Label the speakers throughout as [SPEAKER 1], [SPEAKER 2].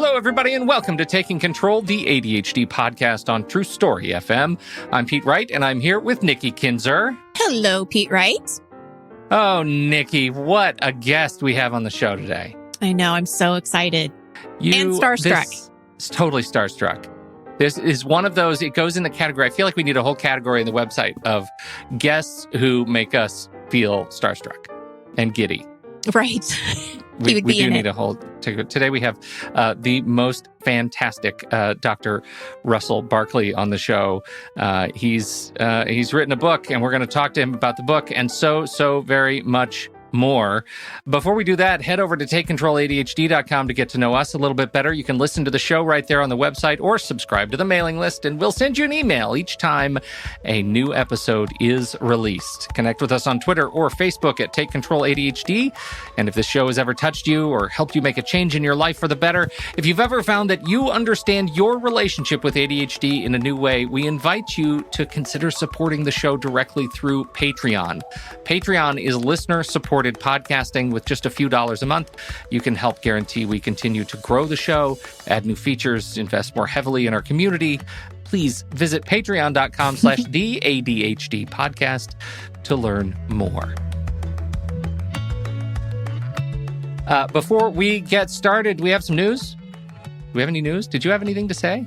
[SPEAKER 1] Hello, everybody, and welcome to Taking Control, the ADHD podcast on True Story FM. I'm Pete Wright, and I'm here with Nikki Kinzer.
[SPEAKER 2] Hello, Pete Wright.
[SPEAKER 1] Oh, Nikki, what a guest we have on the show today.
[SPEAKER 2] I know, I'm so excited. And starstruck.
[SPEAKER 1] It's totally starstruck. This is one of those, it goes in the category, I feel like we need a whole category on the website of guests who make us feel starstruck and giddy.
[SPEAKER 2] Right.
[SPEAKER 1] We do need a whole. Today we have the most fantastic Dr. Russell Barkley on the show. He's written a book, and we're going to talk to him about the book and so very much more. Before we do that, head over to TakeControlADHD.com to get to know us a little bit better. You can listen to the show right there on the website or subscribe to the mailing list, and we'll send you an email each time a new episode is released. Connect with us on Twitter or Facebook at Take Control ADHD. And if this show has ever touched you or helped you make a change in your life for the better, if you've ever found that you understand your relationship with ADHD in a new way, we invite you to consider supporting the show directly through Patreon. Patreon is listener-supported podcasting. With just a few dollars a month, you can help guarantee we continue to grow the show, add new features, invest more heavily in our community. Please visit patreon.com/the ADHD podcast to learn more. Before we get started, we have some news. Do we have any news? Did you have anything to say?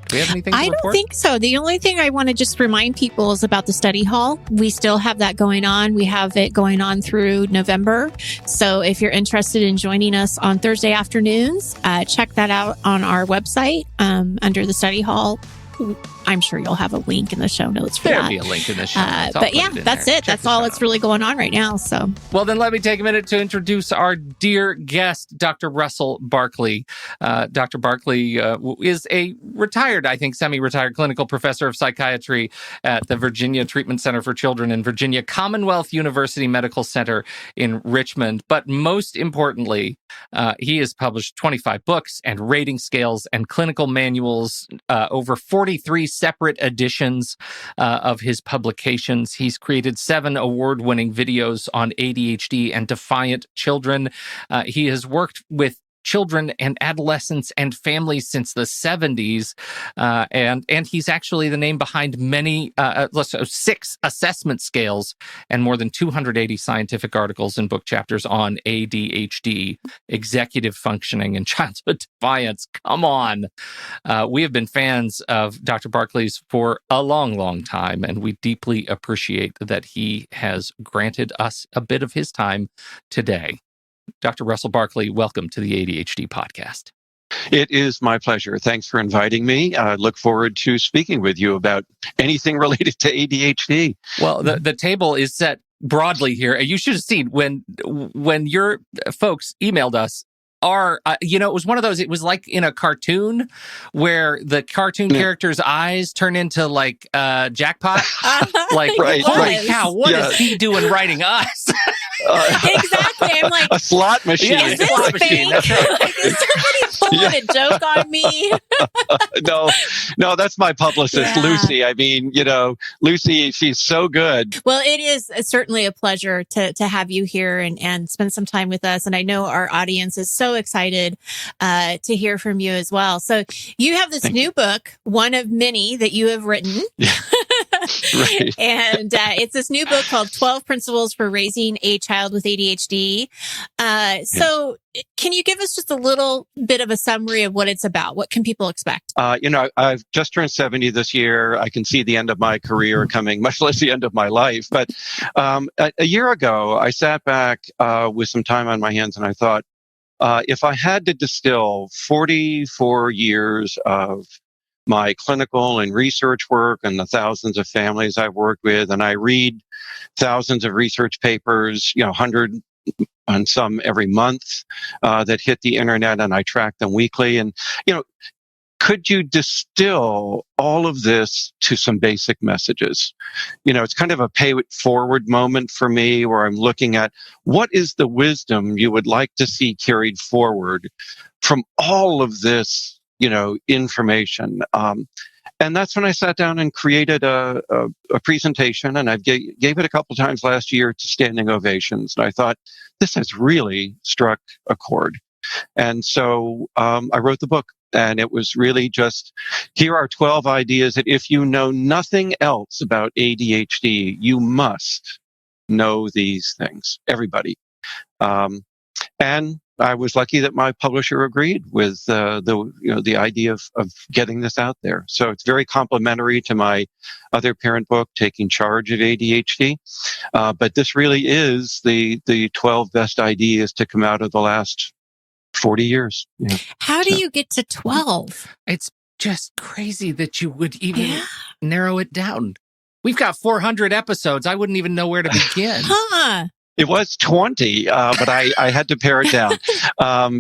[SPEAKER 1] Do we have anything to report?
[SPEAKER 2] I don't think so. The only thing I want to just remind people is about the study hall. We still have that going on. We have it going on through November. So if you're interested in joining us on Thursday afternoons, check that out on our website under the study hall. I'm sure you'll have a link in the show notes for
[SPEAKER 1] There'll
[SPEAKER 2] that.
[SPEAKER 1] be a link in the show notes.
[SPEAKER 2] But yeah, that's it. That's all that's really going on right now. So,
[SPEAKER 1] well, then let me take a minute to introduce our dear guest, Dr. Russell Barkley. Dr. Barkley is a retired, I think, semi-retired clinical professor of psychiatry at the Virginia Treatment Center for Children in Virginia, Commonwealth University Medical Center in Richmond. But most importantly, he has published 25 books and rating scales and clinical manuals, over 43 separate editions of his publications. He's created 7 award-winning videos on ADHD and defiant children. He has worked with children and adolescents and families since the 70s. And he's actually the name behind many, 6 assessment scales and more than 280 scientific articles and book chapters on ADHD, executive functioning, and childhood defiance. Come on. We have been fans of Dr. Barkley's for a long, long time, and we deeply appreciate that he has granted us a bit of his time today. Dr. Russell Barkley, welcome to the ADHD podcast.
[SPEAKER 3] It is my pleasure. Thanks for inviting me. I look forward to speaking with you about anything related to ADHD.
[SPEAKER 1] Well, the table is set broadly here. You should have seen when your folks emailed us. It was one of those, it was like in a cartoon where the cartoon character's eyes turn into like jackpot. Like, holy cow, what is he doing writing us?
[SPEAKER 2] Exactly. I'm like,
[SPEAKER 3] a slot machine.
[SPEAKER 2] Is this fake?
[SPEAKER 1] That's right.
[SPEAKER 2] Like, is somebody pulling a joke on me?
[SPEAKER 3] No, that's my publicist, Lucy. I mean, Lucy, she's so good.
[SPEAKER 2] Well, it is certainly a pleasure to have you here and spend some time with us. And I know our audience is so excited to hear from you as well. So you have this new book, one of many that you have written.
[SPEAKER 3] Right.
[SPEAKER 2] And it's this new book called 12 Principles for Raising a Child with ADHD. So can you give us just a little bit of a summary of what it's about? What can people expect?
[SPEAKER 3] I've just turned 70 this year. I can see the end of my career coming, much less the end of my life. But a year ago, I sat back with some time on my hands and I thought, if I had to distill 44 years of my clinical and research work and the thousands of families I've worked with, and I read thousands of research papers, 100 and some every month that hit the internet, and I track them weekly. And, could you distill all of this to some basic messages? It's kind of a pay it forward moment for me where I'm looking at what is the wisdom you would like to see carried forward from all of this information. And that's when I sat down and created a presentation, and I gave it a couple times last year to standing ovations. And I thought, this has really struck a chord. And so I wrote the book. And it was really just, here are 12 ideas that if you know nothing else about ADHD, you must know these things, everybody. And I was lucky that my publisher agreed with the idea of getting this out there. So it's very complementary to my other parent book, Taking Charge of ADHD. But this really is the 12 best ideas to come out of the last 40 years. Yeah.
[SPEAKER 2] How do you get to 12?
[SPEAKER 1] It's just crazy that you would even narrow it down. We've got 400 episodes. I wouldn't even know where to begin.
[SPEAKER 3] It was 20, but I had to pare it down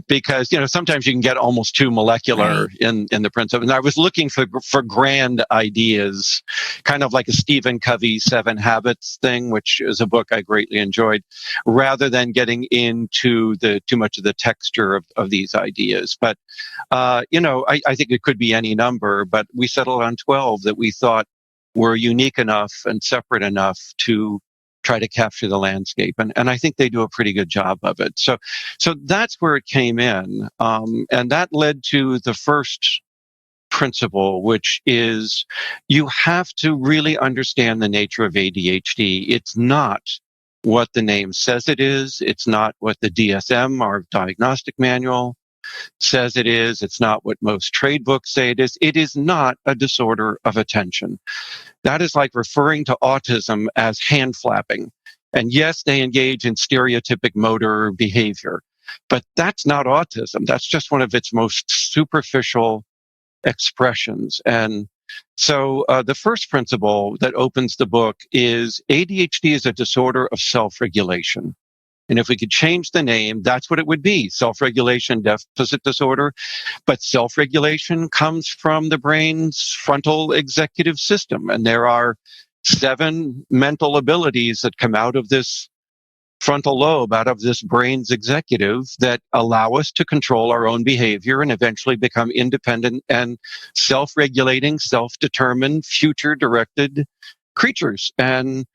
[SPEAKER 3] because sometimes you can get almost too molecular in the principle. And I was looking for grand ideas, kind of like a Stephen Covey 7 Habits thing, which is a book I greatly enjoyed, rather than getting into too much of the texture of these ideas. But I think it could be any number, but we settled on 12 that we thought were unique enough and separate enough to try to capture the landscape. And I think they do a pretty good job of it. So that's where it came in. And that led to the first principle, which is you have to really understand the nature of ADHD. It's not what the name says it is. It's not what the DSM, our diagnostic manual, says it is. It's not what most trade books say it is. It is not a disorder of attention. That is like referring to autism as hand flapping. And yes, they engage in stereotypic motor behavior, but that's not autism. That's just one of its most superficial expressions. And so the first principle that opens the book is ADHD is a disorder of self-regulation. And if we could change the name, that's what it would be, self-regulation deficit disorder. But self-regulation comes from the brain's frontal executive system. And there are 7 mental abilities that come out of this frontal lobe, out of this brain's executive, that allow us to control our own behavior and eventually become independent and self-regulating, self-determined, future-directed creatures. And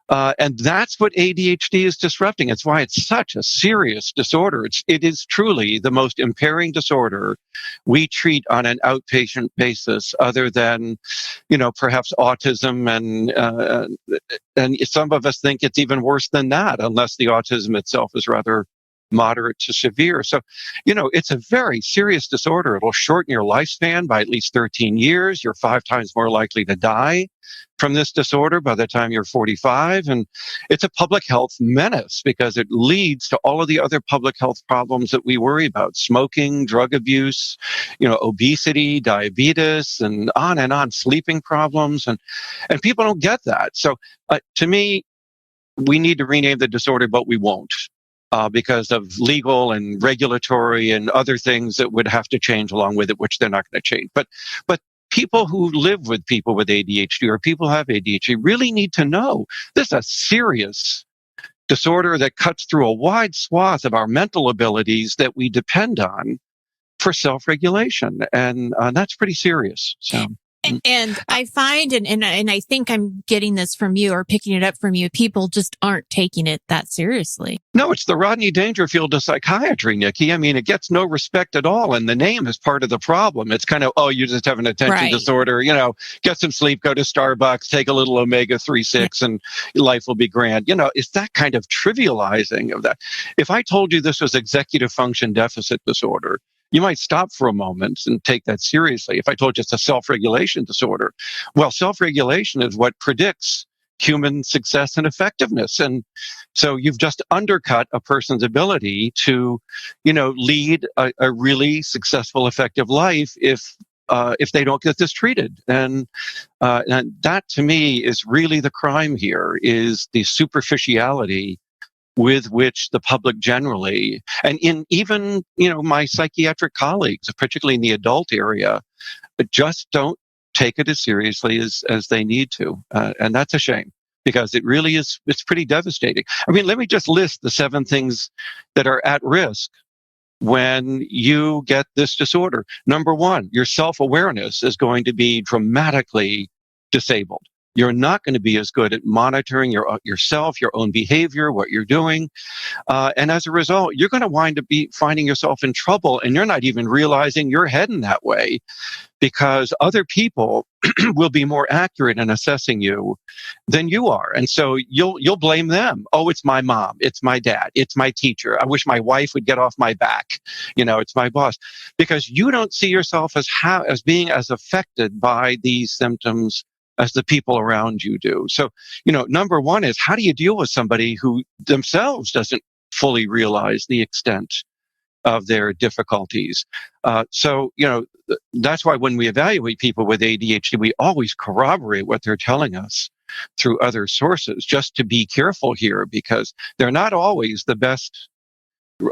[SPEAKER 3] that's what ADHD is disrupting. It's why it's such a serious disorder. It is truly the most impairing disorder we treat on an outpatient basis, other than, perhaps autism, and some of us think it's even worse than that, unless the autism itself is rather moderate to severe. So, it's a very serious disorder. It'll shorten your lifespan by at least 13 years. You're 5 times more likely to die from this disorder by the time you're 45. And it's a public health menace because it leads to all of the other public health problems that we worry about: smoking, drug abuse, obesity, diabetes, and on, sleeping problems. And people don't get that. So to me, we need to rename the disorder, but we won't. Because of legal and regulatory and other things that would have to change along with it, which they're not going to change. But people who live with people with ADHD or people who have ADHD really need to know this is a serious disorder that cuts through a wide swath of our mental abilities that we depend on for self-regulation. And that's pretty serious. So.
[SPEAKER 2] And I find, and I think I'm getting this from you or picking it up from you, people just aren't taking it that seriously.
[SPEAKER 3] No, it's the Rodney Dangerfield of psychiatry, Nikki. I mean, it gets no respect at all. And the name is part of the problem. It's kind of, you just have an attention disorder, get some sleep, go to Starbucks, take a little omega-3/6 and life will be grand. It's that kind of trivializing of that. If I told you this was executive function deficit disorder, you might stop for a moment and take that seriously. If I told you it's a self-regulation disorder, well, self-regulation is what predicts human success and effectiveness. And so you've just undercut a person's ability to, lead a really successful, effective life if they don't get this treated. And that to me is really the crime here, is the superficiality with which the public generally, and in even, my psychiatric colleagues, particularly in the adult area, just don't take it as seriously as they need to. And that's a shame, because it really is, it's pretty devastating. I mean, let me just list the 7 things that are at risk when you get this disorder. Number 1, your self-awareness is going to be dramatically disabled. You're not going to be as good at monitoring yourself, your own behavior, what you're doing. And as a result, you're going to wind up finding yourself in trouble, and you're not even realizing you're heading that way, because other people will be more accurate in assessing you than you are. And so you'll blame them. Oh, it's my mom, it's my dad, it's my teacher. I wish my wife would get off my back. It's my boss. Because you don't see yourself as being as affected by these symptoms as the people around you do. So, number one is, how do you deal with somebody who themselves doesn't fully realize the extent of their difficulties? So, that's why when we evaluate people with ADHD, we always corroborate what they're telling us through other sources, just to be careful here, because they're not always the best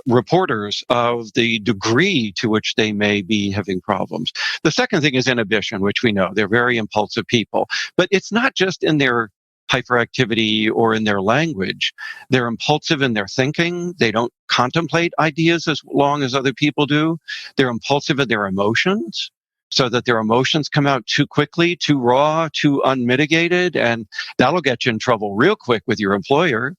[SPEAKER 3] reporters of the degree to which they may be having problems. The second thing is inhibition, which we know they're very impulsive people, but it's not just in their hyperactivity or in their language. They're impulsive in their thinking. They don't contemplate ideas as long as other people do. They're impulsive in their emotions, so that their emotions come out too quickly, too raw, too unmitigated, and that'll get you in trouble real quick with your employer.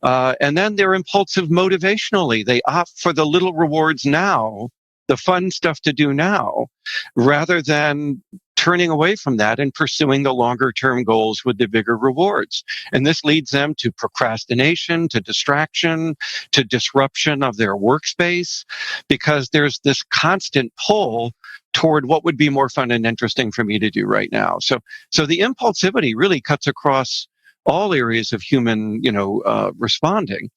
[SPEAKER 3] And then they're impulsive motivationally. They opt for the little rewards now, the fun stuff to do now, rather than turning away from that and pursuing the longer term goals with the bigger rewards. And this leads them to procrastination, to distraction, to disruption of their workspace, because there's this constant pull toward what would be more fun and interesting for me to do right now. So the impulsivity really cuts across all areas of human, responding.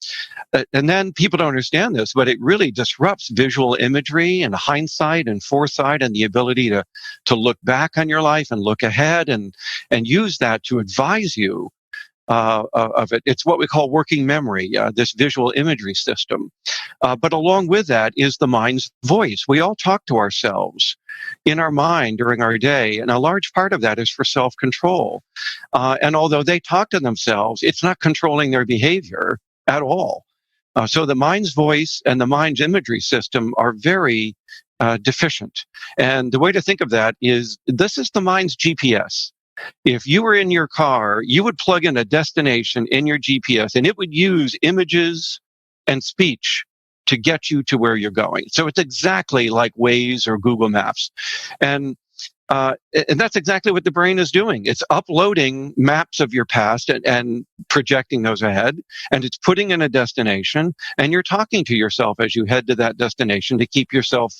[SPEAKER 3] And then people don't understand this, but it really disrupts visual imagery and hindsight and foresight and the ability to look back on your life and look ahead and use that to advise you of it. It's what we call working memory, this visual imagery system. But along with that is the mind's voice. We all talk to ourselves in our mind during our day, and a large part of that is for self-control. And although they talk to themselves, it's not controlling their behavior at all. So the mind's voice and the mind's imagery system are very deficient. And the way to think of that is, this is the mind's GPS. If you were in your car, you would plug in a destination in your GPS, and it would use images and speech to get you to where you're going. So it's exactly like Waze or Google Maps. And that's exactly what the brain is doing. It's uploading maps of your past and projecting those ahead, and it's putting in a destination, and you're talking to yourself as you head to that destination to keep yourself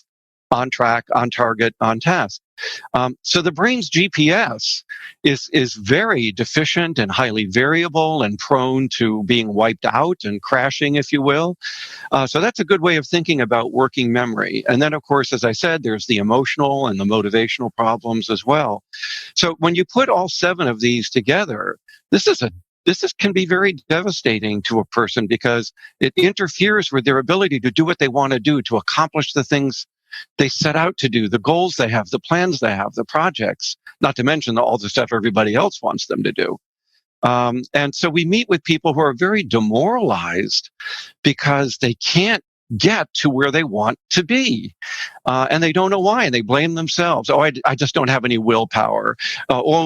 [SPEAKER 3] on track, on target, on task. So the brain's GPS is very deficient and highly variable and prone to being wiped out and crashing, if you will. So that's a good way of thinking about working memory. And then, of course, as I said, there's the emotional and the motivational problems as well. So when you put all 7 of these together, this can be very devastating to a person, because it interferes with their ability to do what they want to do, to accomplish the things they set out to do, the goals they have, the plans they have, the projects, not to mention all the stuff everybody else wants them to do. And so we meet with people who are very demoralized because they can't get to where they want to be. And they don't know why, and they blame themselves. Oh, I just don't have any willpower. My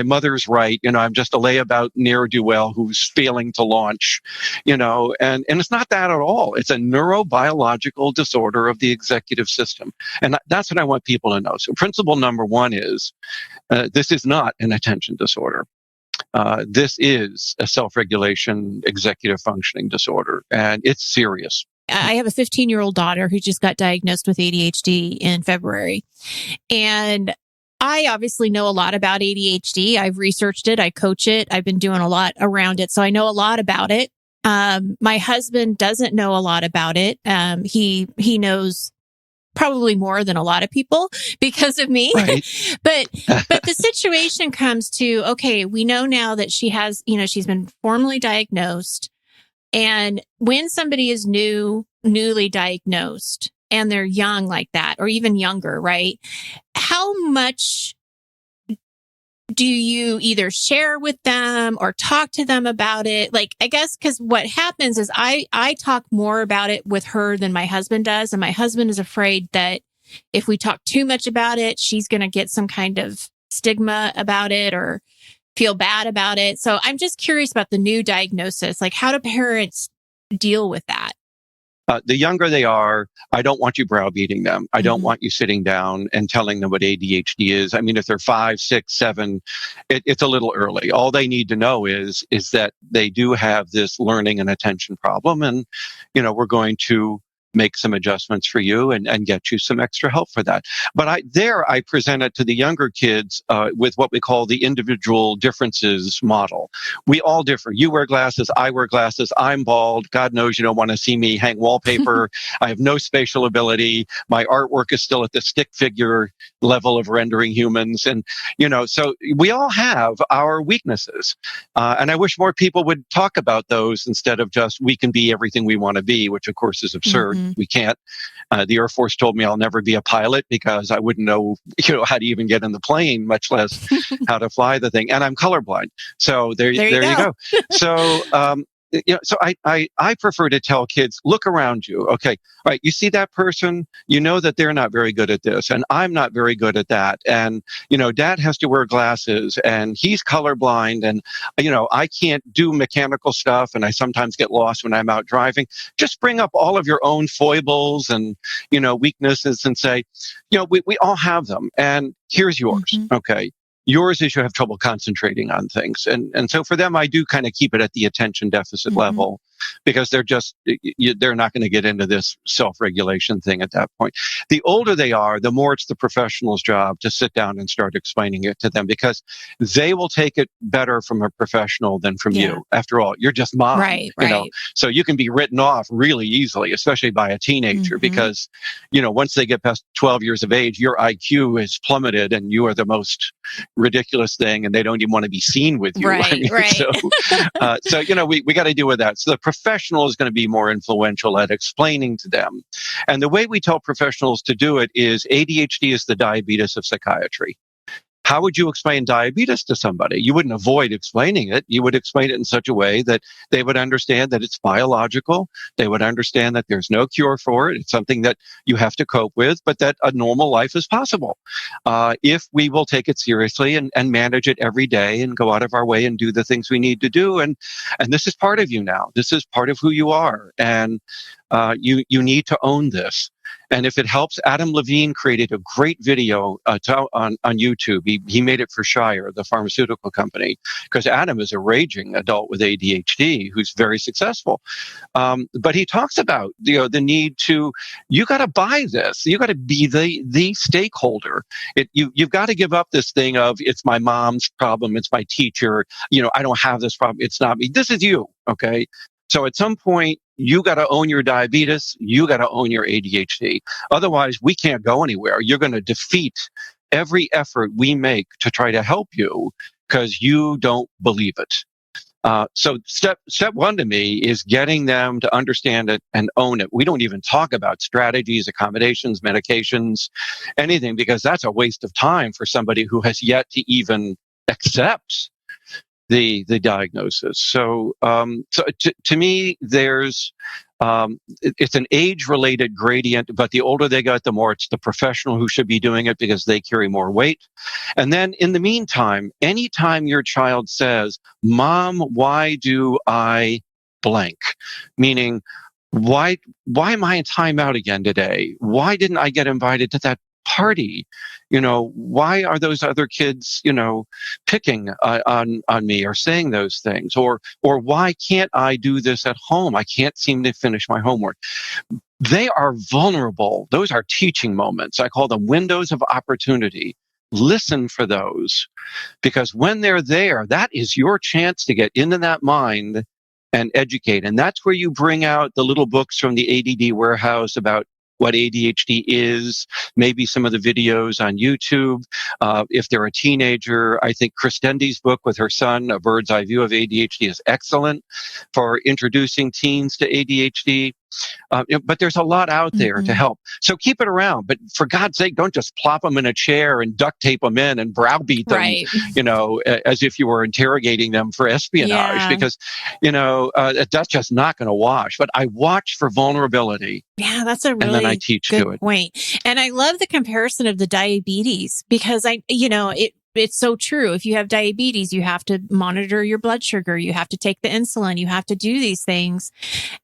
[SPEAKER 3] mother's right. I'm just a layabout ne'er-do-well who's failing to launch, and it's not that at all. It's a neurobiological disorder of the executive system. And that's what I want people to know. So principle number 1 is, this is not an attention disorder. This is a self-regulation executive functioning disorder, and it's serious.
[SPEAKER 2] I have a 15-year-old daughter who just got diagnosed with ADHD in February. And I obviously know a lot about ADHD. I've researched it. I coach it. I've been doing a lot around it. So I know a lot about it. My husband doesn't know a lot about it. He knows probably more than a lot of people because of me.
[SPEAKER 3] Right.
[SPEAKER 2] but the situation comes to, okay, we know now that she has, she's been formally diagnosed. And when somebody is newly diagnosed and they're young like that, or even younger, right? How much do you either share with them or talk to them about it? Like, I guess, because what happens is I talk more about it with her than my husband does. And my husband is afraid that if we talk too much about it, she's going to get some kind of stigma about it or feel bad about it. So I'm just curious about the new diagnosis. Like, how do parents deal with that?
[SPEAKER 3] The younger they are, I don't want you browbeating them. I don't
[SPEAKER 2] Mhm.
[SPEAKER 3] want you sitting down and telling them what ADHD is. I mean, if they're 5, 6, 7, it's a little early. All they need to know is that they do have this learning and attention problem, and we're going to make some adjustments for you and get you some extra help for that. But I present it to the younger kids with what we call the individual differences model. We all differ. You wear glasses, I wear glasses, I'm bald. God knows you don't want to see me hang wallpaper. I have no spatial ability. My artwork is still at the stick figure level of rendering humans. And, so we all have our weaknesses. And I wish more people would talk about those instead of just, we can be everything we want to be, which of course is absurd.
[SPEAKER 2] Mhm.
[SPEAKER 3] We can't. The Air Force told me I'll never be a pilot because I wouldn't know, how to even get in the plane, much less how to fly the thing. And I'm colorblind. So there you go. So, so I prefer to tell kids, look around you. Okay. All right. You see that person, you know that they're not very good at this and I'm not very good at that. And, dad has to wear glasses and he's colorblind and, I can't do mechanical stuff and I sometimes get lost when I'm out driving. Just bring up all of your own foibles and, weaknesses and say, we all have them and here's yours.
[SPEAKER 2] Mhm.
[SPEAKER 3] Okay. Yours is you have trouble concentrating on things. And so for them, I do kind of keep it at the attention deficit
[SPEAKER 2] Mhm.
[SPEAKER 3] level because they're not going to get into this self-regulation thing at that point. The older they are, the more it's the professional's job to sit down and start explaining it to them because they will take it better from a professional than from
[SPEAKER 2] Yeah.
[SPEAKER 3] you. After all, you're just mom,
[SPEAKER 2] Right.
[SPEAKER 3] so you can be written off really easily, especially by a teenager
[SPEAKER 2] Mhm.
[SPEAKER 3] because, once they get past 12 years of age, your IQ is plummeted and you are the most ridiculous thing and they don't even want to be seen with you.
[SPEAKER 2] Right. Right.
[SPEAKER 3] So we got to deal with that. So the professional is going to be more influential at explaining to them. And the way we tell professionals to do it is ADHD is the diabetes of psychiatry. How would you explain diabetes to somebody? You wouldn't avoid explaining it. You would explain it in such a way that they would understand that it's biological. They would understand that there's no cure for it. It's something that you have to cope with, but that a normal life is possible if we will take it seriously and manage it every day and go out of our way and do the things we need to do. And this is part of you now. This is part of who you are. And you need to own this. And if it helps, Adam Levine created a great video on YouTube. He made it for Shire, the pharmaceutical company, because Adam is a raging adult with ADHD who's very successful. But he talks about the need to, you got to buy this. You got to be the stakeholder. You've got to give up this thing of it's my mom's problem, it's my teacher. I don't have this problem. It's not me. This is you. Okay. So at some point, you got to own your diabetes. You got to own your ADHD. Otherwise, we can't go anywhere. You're going to defeat every effort we make to try to help you because you don't believe it. So step one to me is getting them to understand it and own it. We don't even talk about strategies, accommodations, medications, anything, because that's a waste of time for somebody who has yet to even accept the diagnosis. So to me, there's it's an age-related gradient, but the older they get, the more it's the professional who should be doing it because they carry more weight. And then in the meantime, anytime your child says, "Mom, why do I blank?" Meaning, why am I in timeout again today? Why didn't I get invited to that party? Why are those other kids, picking on me or saying those things? Or why can't I do this at home? I can't seem to finish my homework. They are vulnerable. Those are teaching moments. I call them windows of opportunity. Listen for those, because when they're there, that is your chance to get into that mind and educate. And that's where you bring out the little books from the ADD warehouse about what ADHD is, maybe some of the videos on YouTube. If they're a teenager, I think Chris Dendy's book with her son, A Bird's Eye View of ADHD, is excellent for introducing teens to ADHD. But there's a lot out there to help. So keep it around. But for God's sake, don't just plop them in a chair and duct tape them in and browbeat them,
[SPEAKER 2] Right.
[SPEAKER 3] As if you were interrogating them for espionage, because, that's just not going to wash. But I watch for vulnerability.
[SPEAKER 2] Yeah, that's a really
[SPEAKER 3] and then I teach
[SPEAKER 2] good
[SPEAKER 3] to it.
[SPEAKER 2] point. And I love the comparison of the diabetes because it's so true. If you have diabetes, you have to monitor your blood sugar. You have to take the insulin. You have to do these things,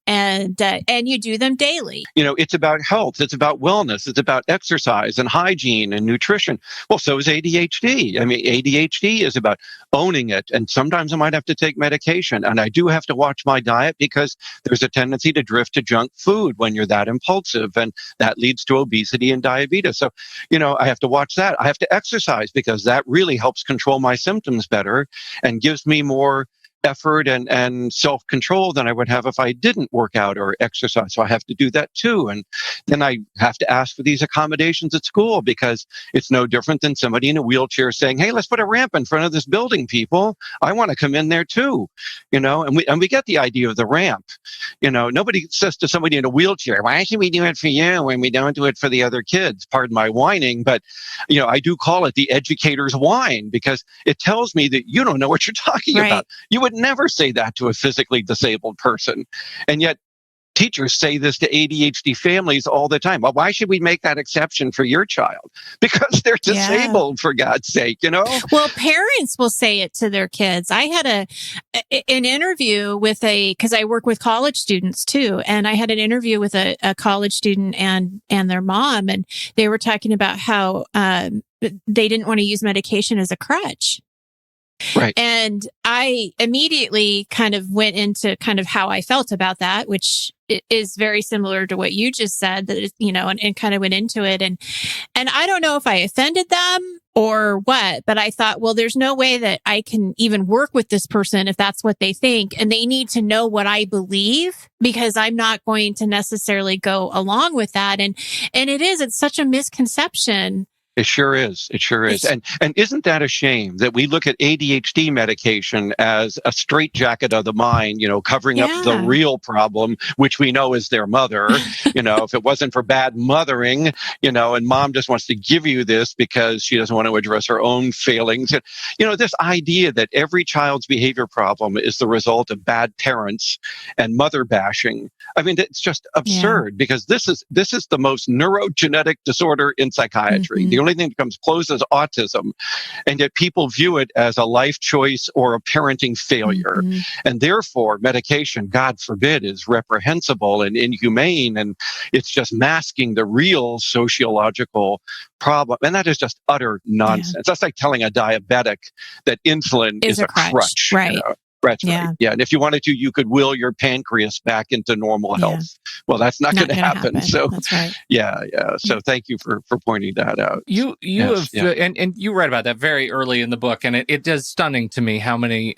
[SPEAKER 2] and you do them daily.
[SPEAKER 3] It's about health. It's about wellness. It's about exercise and hygiene and nutrition. Well, so is ADHD. I mean, ADHD is about owning it. And sometimes I might have to take medication. And I do have to watch my diet because there's a tendency to drift to junk food when you're that impulsive. And that leads to obesity and diabetes. So, I have to watch that. I have to exercise because that really helps control my symptoms better and gives me more effort and self-control than I would have if I didn't work out or exercise. So I have to do that too. And then I have to ask for these accommodations at school because it's no different than somebody in a wheelchair saying, hey, let's put a ramp in front of this building, people. I want to come in there too. And we get the idea of the ramp. Nobody says to somebody in a wheelchair, why should we do it for you when we don't do it for the other kids? Pardon my whining, but I do call it the educator's whine because it tells me that you don't know what you're talking about. You would never say that to a physically disabled person. And yet teachers say this to ADHD families all the time. Well, why should we make that exception for your child? Because they're disabled, for God's sake,
[SPEAKER 2] Well, parents will say it to their kids. I had an interview with because I work with college students too. And I had an interview with a college student and their mom, and they were talking about how they didn't want to use medication as a crutch.
[SPEAKER 3] Right.
[SPEAKER 2] And I immediately kind of went into kind of how I felt about that, which is very similar to what you just said, that, and kind of went into it. And I don't know if I offended them or what, but I thought, well, there's no way that I can even work with this person if that's what they think. And they need to know what I believe because I'm not going to necessarily go along with that. And it's such a misconception.
[SPEAKER 3] It sure is. It sure is. And isn't that a shame that we look at ADHD medication as a straitjacket of the mind, covering up the real problem, which we know is their mother. If it wasn't for bad mothering, and mom just wants to give you this because she doesn't want to address her own failings. This idea that every child's behavior problem is the result of bad parents and mother bashing. I mean, it's just absurd because this is the most neurogenetic disorder in psychiatry.
[SPEAKER 2] Mm-hmm.
[SPEAKER 3] The only thing that comes close is autism, and yet people view it as a life choice or a parenting failure. Mm-hmm. And therefore, medication, God forbid, is reprehensible and inhumane, and it's just masking the real sociological problem. And that is just utter nonsense. Yeah. That's like telling a diabetic that insulin is a crutch.
[SPEAKER 2] Right.
[SPEAKER 3] That's right. Yeah. And if you wanted to, you could will your pancreas back into normal health. Well, that's not going to happen. So
[SPEAKER 2] that's right.
[SPEAKER 3] Yeah. So thank you for pointing that out.
[SPEAKER 1] You have, and you write about that very early in the book, and it is stunning to me how many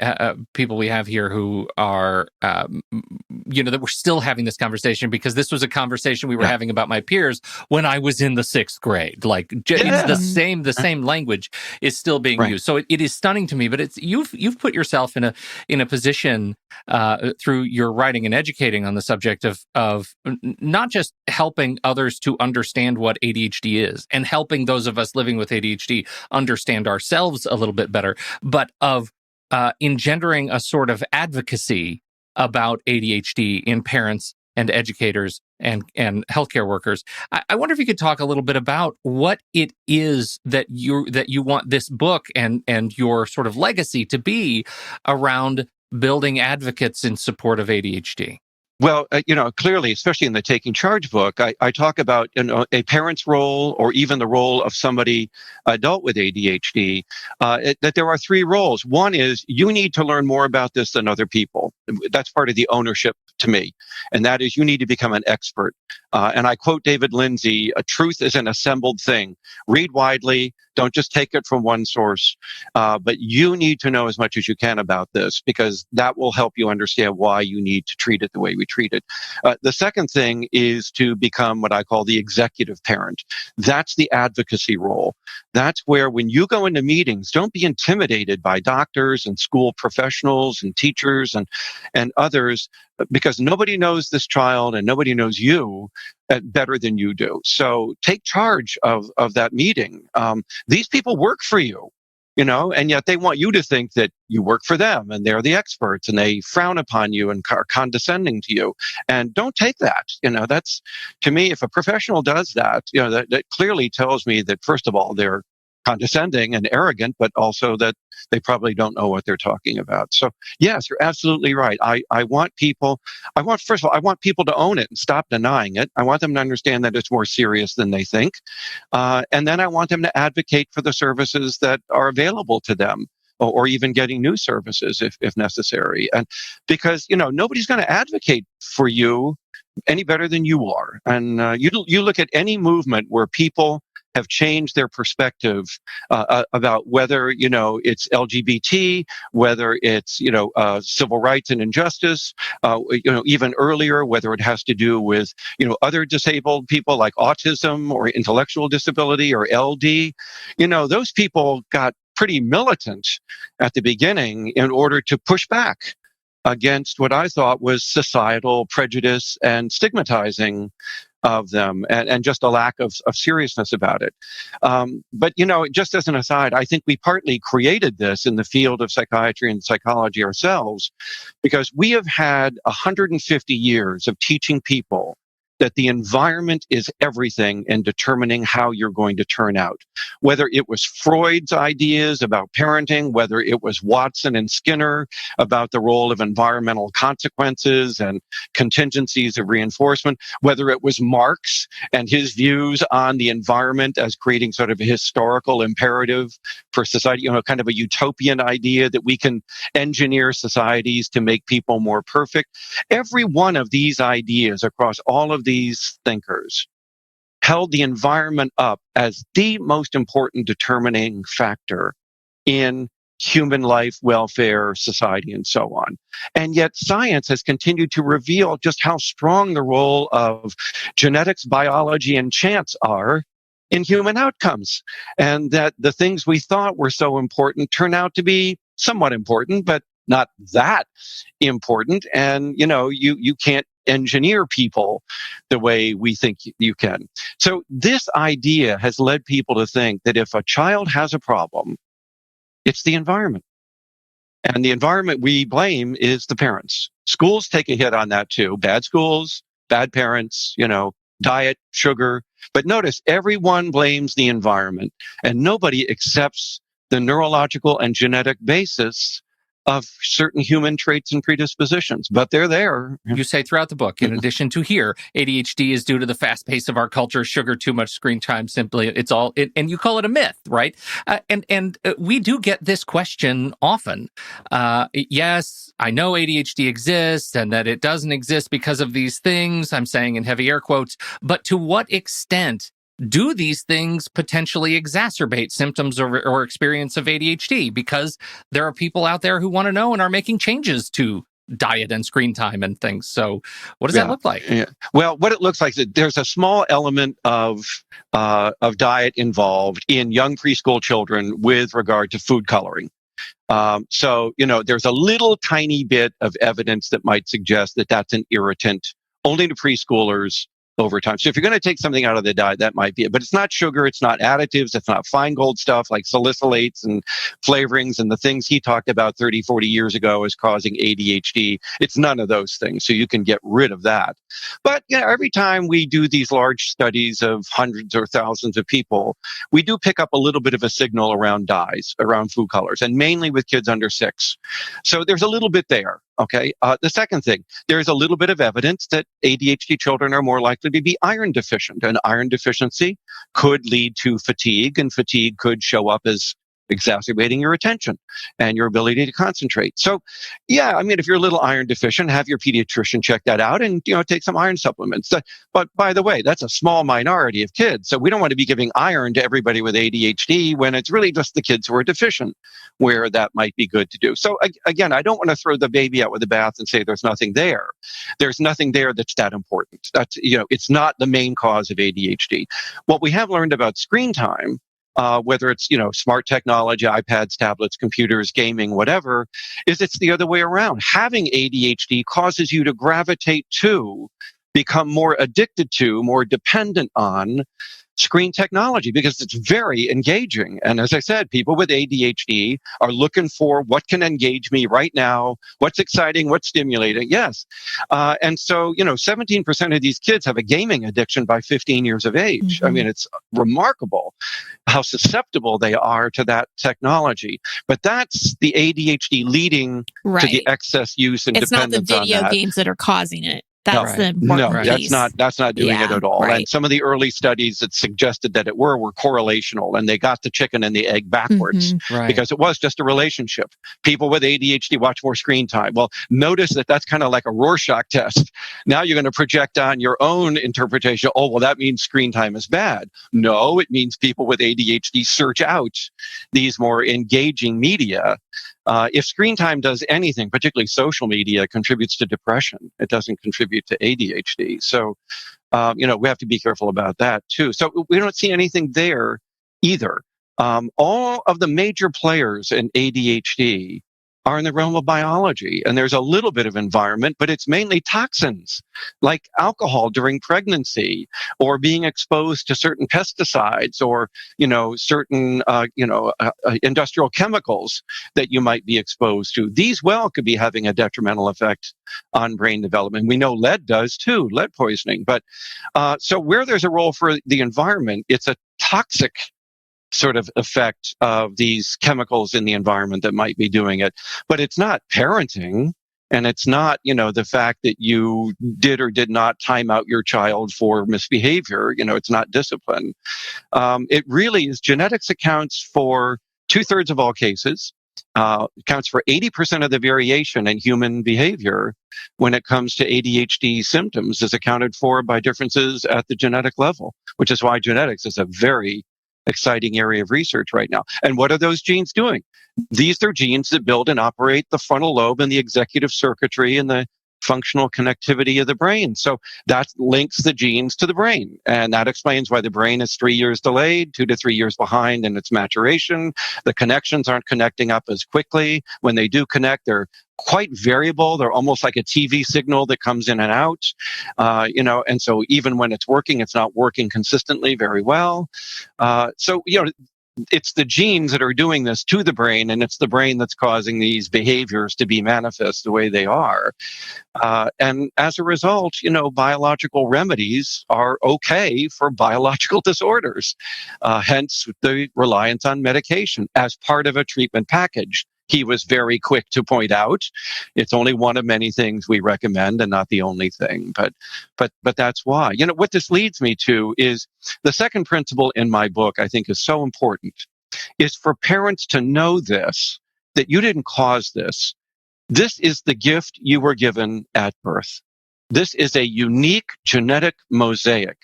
[SPEAKER 1] people we have here who are, that we're still having this conversation, because this was a conversation we were having about my peers when I was in the 6th grade. Like it's the same language is still being used. So it is stunning to me, but it's you've put yourself in a position through your writing and educating on the subject of not just helping others to understand what ADHD is and helping those of us living with ADHD understand ourselves a little bit better, but of engendering a sort of advocacy about ADHD in parents and educators and healthcare workers. I wonder if you could talk a little bit about what it is that you want this book and your sort of legacy to be around building advocates in support of ADHD.
[SPEAKER 3] Well, clearly, especially in the Taking Charge book, I talk about a parent's role, or even the role of somebody adult with ADHD, that there are 3 roles. One is you need to learn more about this than other people. That's part of the ownership to me. And that is you need to become an expert. And I quote David Lindsay, "A truth is an assembled thing. Read widely. Don't just take it from one source. But you need to know as much as you can about this, because that will help you understand why you need to treat it the way we treat it." The second thing is to become what I call the executive parent. That's the advocacy role. That's where when you go into meetings, don't be intimidated by doctors and school professionals and teachers and others, because nobody knows this child and nobody knows you better than you do. So take charge of that meeting. These people work for you. And yet they want you to think that you work for them and they're the experts, and they frown upon you and are condescending to you. And don't take that. That's, to me, if a professional does that, that clearly tells me that, first of all, they're condescending and arrogant, but also that they probably don't know what they're talking about. So yes, you're absolutely right. First of all, I want people to own it and stop denying it. I want them to understand that it's more serious than they think. And then I want them to advocate for the services that are available to them, or even getting new services if necessary. And because, nobody's going to advocate for you any better than you are. And you look at any movement where people have changed their perspective about whether, it's LGBT, whether it's, civil rights and injustice, even earlier, whether it has to do with, other disabled people like autism or intellectual disability or LD, those people got pretty militant at the beginning in order to push back against what I thought was societal prejudice and stigmatizing of them, and just a lack of seriousness about it. But, just as an aside, I think we partly created this in the field of psychiatry and psychology ourselves, because we have had 150 years of teaching people that the environment is everything in determining how you're going to turn out. Whether it was Freud's ideas about parenting, whether it was Watson and Skinner about the role of environmental consequences and contingencies of reinforcement, whether it was Marx and his views on the environment as creating sort of a historical imperative for society, kind of a utopian idea that we can engineer societies to make people more perfect. Every one of these ideas across all of these thinkers held the environment up as the most important determining factor in human life, welfare, society, and so on. And yet science has continued to reveal just how strong the role of genetics, biology, and chance are in human outcomes. And that the things we thought were so important turn out to be somewhat important, but not that important. And, you can't engineer people the way we think you can. So this idea has led people to think that if a child has a problem, it's the environment. And the environment we blame is the parents. Schools take a hit on that too. Bad schools, bad parents, diet, sugar. But notice everyone blames the environment, and nobody accepts the neurological and genetic basis of certain human traits and predispositions, but they're there.
[SPEAKER 1] You say throughout the book, in addition to here, ADHD is due to the fast pace of our culture, sugar, too much screen time, simply, and you call it a myth, right? And we do get this question often. Yes, I know ADHD exists and that it doesn't exist because of these things, I'm saying in heavy air quotes, but to what extent do these things potentially exacerbate symptoms or experience of ADHD? Because there are people out there who want to know and are making changes to diet and screen time and things. So what does that look like?
[SPEAKER 3] Yeah. Well, what it looks like is that there's a small element of diet involved in young preschool children with regard to food coloring. So, there's a little tiny bit of evidence that might suggest that that's an irritant only to preschoolers over time. So if you're going to take something out of the diet, that might be it. But it's not sugar, it's not additives, it's not fine gold stuff like salicylates and flavorings and the things he talked about 30, 40 years ago as causing ADHD. It's none of those things. So you can get rid of that. But every time we do these large studies of hundreds or thousands of people, we do pick up a little bit of a signal around dyes, around food colors, and mainly with kids under 6. So there's a little bit there. Okay. The second thing, there's a little bit of evidence that ADHD children are more likely to be iron deficient, and iron deficiency could lead to fatigue, and fatigue could show up as exacerbating your attention and your ability to concentrate. So, if you're a little iron deficient, have your pediatrician check that out and, take some iron supplements. But by the way, that's a small minority of kids. So we don't want to be giving iron to everybody with ADHD when it's really just the kids who are deficient where that might be good to do. So again, I don't want to throw the baby out with the bath and say there's nothing there. There's nothing there that's that important. That's, it's not the main cause of ADHD. What we have learned about screen time, whether it's, smart technology, iPads, tablets, computers, gaming, whatever, is it's the other way around. Having ADHD causes you to gravitate to, become more addicted to, more dependent on screen technology because it's very engaging. And as I said, people with ADHD are looking for what can engage me right now, what's exciting, what's stimulating. Yes. And so, 17% of these kids have a gaming addiction by 15 years of age.
[SPEAKER 2] Mm-hmm.
[SPEAKER 3] I mean, it's remarkable how susceptible they are to that technology. But that's the ADHD leading to the excess use and
[SPEAKER 2] it's
[SPEAKER 3] dependence
[SPEAKER 2] not
[SPEAKER 3] on
[SPEAKER 2] the video
[SPEAKER 3] that.
[SPEAKER 2] games that are causing it. That's the important
[SPEAKER 3] No,
[SPEAKER 2] piece.
[SPEAKER 3] that's not doing it at all.
[SPEAKER 2] Right.
[SPEAKER 3] And some of the early studies that suggested that it were correlational, and they got the chicken and the egg backwards because it was just a relationship. People with ADHD watch more screen time. Well, notice that that's kind of like a Rorschach test. Now you're going to project on your own interpretation. Oh, well, that means screen time is bad. No, it means people with ADHD search out these more engaging media. If screen time does anything, particularly social media, contributes to depression, it doesn't contribute to ADHD. So, we have to be careful about that too. So we don't see anything there either. All of the major players in ADHD are in the realm of biology, and there's a little bit of environment, but it's mainly toxins like alcohol during pregnancy, or being exposed to certain pesticides, or certain industrial chemicals that you might be exposed to. These could be having a detrimental effect on brain development. We know lead does too, lead poisoning. But so where there's a role for the environment, it's a toxic sort of effect of these chemicals in the environment that might be doing it. But it's not parenting, and it's not, the fact that you did or did not time out your child for misbehavior. It's not discipline. It really is genetics accounts for 2/3 of all cases, accounts for 80% of the variation in human behavior when it comes to ADHD symptoms is accounted for by differences at the genetic level, which is why genetics is a very exciting area of research right now. And what are those genes doing? These are genes that build and operate the frontal lobe and the executive circuitry and the functional connectivity of the brain. So that links the genes to the brain. And that explains why the brain is 3 years delayed, 2 to 3 years behind in its maturation. The connections aren't connecting up as quickly. When they do connect, they're quite variable. They're almost like a TV signal that comes in and out, and so even when it's working, it's not working consistently very well. It's the genes that are doing this to the brain, and it's the brain that's causing these behaviors to be manifest the way they are. And as a result, biological remedies are okay for biological disorders, hence the reliance on medication as part of a treatment package. He was very quick to point out it's only one of many things we recommend and not the only thing. But that's why. What this leads me to is the second principle in my book, I think, is so important, is for parents to know this, that you didn't cause this. This is the gift you were given at birth. This is a unique genetic mosaic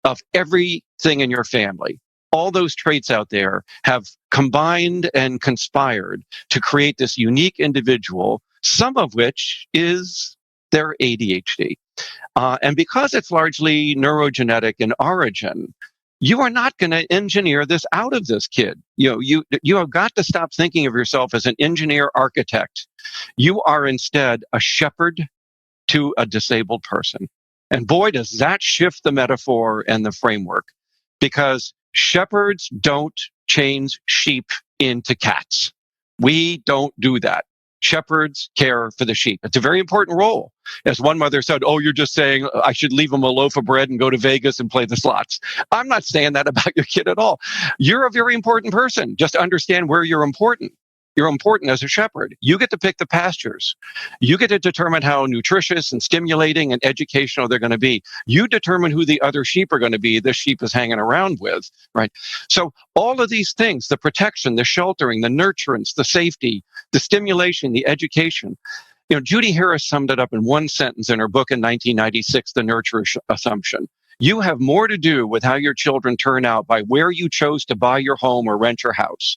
[SPEAKER 3] of everything in your family. All those traits out there have combined and conspired to create this unique individual, some of which is their ADHD. And because it's largely neurogenetic in origin, you are not going to engineer this out of this kid. You have got to stop thinking of yourself as an engineer architect. You are instead a shepherd to a disabled person. And boy, does that shift the metaphor and the framework, because shepherds don't change sheep into cats. We don't do that. Shepherds care for the sheep. It's a very important role. As one mother said, oh, you're just saying I should leave him a loaf of bread and go to Vegas and play the slots. I'm not saying that about your kid at all. You're a very important person. Just understand where you're important. You're important as a shepherd. You get to pick the pastures. You get to determine how nutritious and stimulating and educational they're going to be. You determine who the other sheep are going to be this sheep is hanging around with, right? So all of these things, the protection, the sheltering, the nurturance, the safety, the stimulation, the education. Judy Harris summed it up in one sentence in her book in 1996, The Nurture Assumption. You have more to do with how your children turn out by where you chose to buy your home or rent your house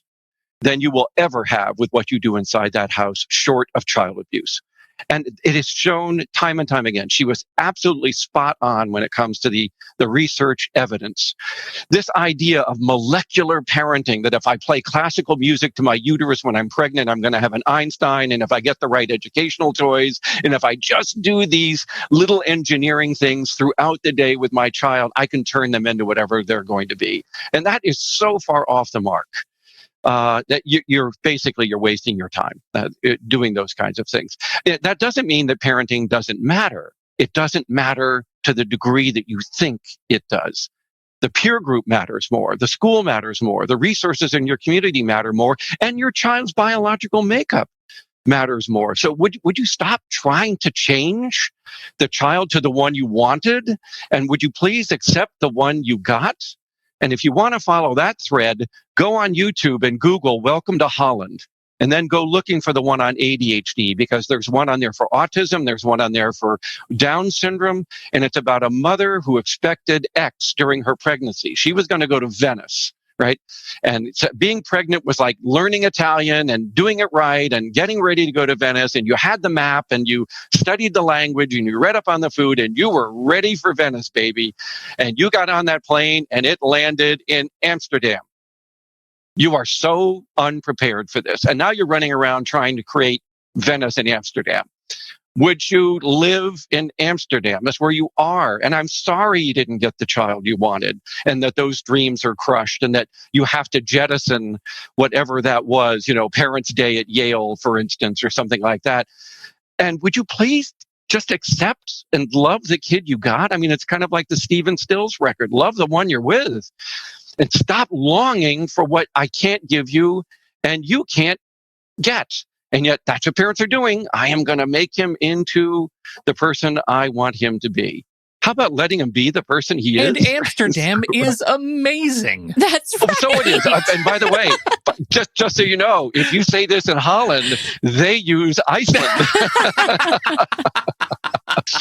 [SPEAKER 3] than you will ever have with what you do inside that house, short of child abuse. And it is shown time and time again. She was absolutely spot on when it comes to the research evidence. This idea of molecular parenting, that if I play classical music to my uterus when I'm pregnant, I'm going to have an Einstein. And if I get the right educational toys, and if I just do these little engineering things throughout the day with my child, I can turn them into whatever they're going to be. And that is so far off the mark. That you're wasting your time doing those kinds of things. That doesn't mean that parenting doesn't matter. It doesn't matter to the degree that you think it does. The peer group matters more. The school matters more. The resources in your community matter more. And your child's biological makeup matters more. So would you stop trying to change the child to the one you wanted? And would you please accept the one you got? And if you want to follow that thread, go on YouTube and Google Welcome to Holland. And then go looking for the one on ADHD, because there's one on there for autism, there's one on there for Down syndrome, and it's about a mother who expected X during her pregnancy. She was going to go to Venice, right? And so being pregnant was like learning Italian and doing it right and getting ready to go to Venice, and you had the map and you studied the language and you read up on the food and you were ready for Venice, baby. And you got on that plane and it landed in Amsterdam. You are so unprepared for this. And now you're running around trying to create Venice and Amsterdam. Would you live in Amsterdam? That's where you are. And I'm sorry you didn't get the child you wanted, and that those dreams are crushed, and that you have to jettison whatever that was, Parents' Day at Yale, for instance, or something like that. And would you please just accept and love the kid you got? I mean, it's kind of like the Stephen Stills record. Love the one you're with. And stop longing for what I can't give you and you can't get. And yet that's what parents are doing. I am going to make him into the person I want him to be. How about letting him be the person he is?
[SPEAKER 1] And Amsterdam is amazing.
[SPEAKER 2] That's right.
[SPEAKER 3] So it is. And by the way, just so you know, if you say this in Holland, they use Iceland.